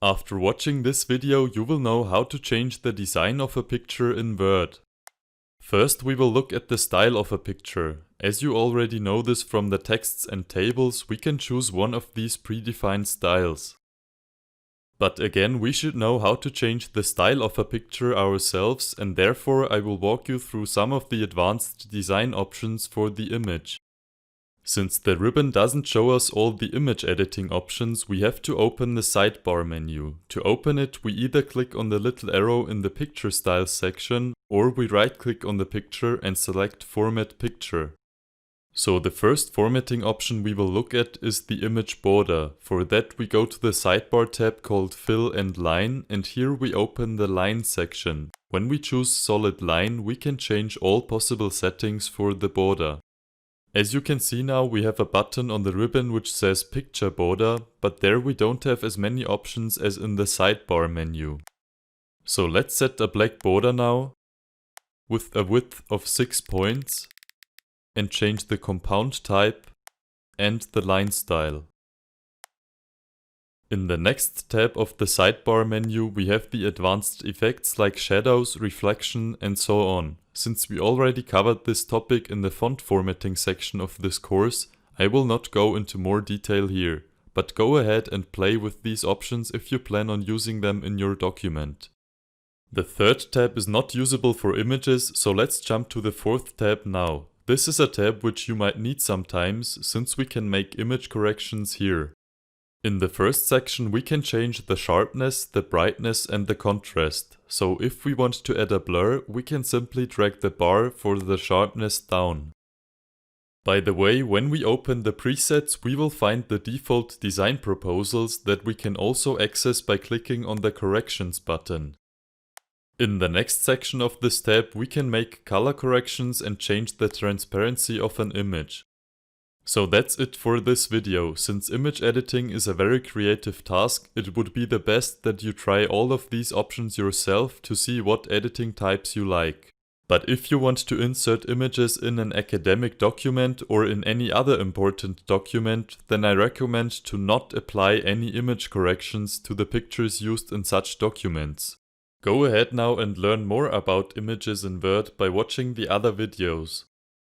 After watching this video, you will know how to change the design of a picture in Word. First, we will look at the style of a picture. As you already know this from the texts and tables, we can choose one of these predefined styles. But again, we should know how to change the style of a picture ourselves, and therefore I will walk you through some of the advanced design options for the image. Since the ribbon doesn't show us all the image editing options, we have to open the sidebar menu. To open it, we either click on the little arrow in the Picture Styles section, or we right-click on the picture and select Format Picture. So the first formatting option we will look at is the image border. For that we go to the sidebar tab called Fill and Line, and here we open the Line section. When we choose Solid Line, we can change all possible settings for the border. As you can see now, we have a button on the ribbon which says Picture Border, but there we don't have as many options as in the sidebar menu. So let's set a black border now, with a width of 6 points, and change the compound type and the line style. In the next tab of the sidebar menu we have the advanced effects like shadows, reflection and so on. Since we already covered this topic in the font formatting section of this course, I will not go into more detail here, but go ahead and play with these options if you plan on using them in your document. The third tab is not usable for images, so let's jump to the fourth tab now. This is a tab which you might need sometimes, since we can make image corrections here. In the first section we can change the sharpness, the brightness and the contrast. So if we want to add a blur, we can simply drag the bar for the sharpness down. By the way, when we open the presets, we will find the default design proposals that we can also access by clicking on the corrections button. In the next section of this tab we can make color corrections and change the transparency of an image. So that's it for this video. Since image editing is a very creative task, it would be the best that you try all of these options yourself to see what editing types you like. But if you want to insert images in an academic document or in any other important document, then I recommend to not apply any image corrections to the pictures used in such documents. Go ahead now and learn more about images in Word by watching the other videos.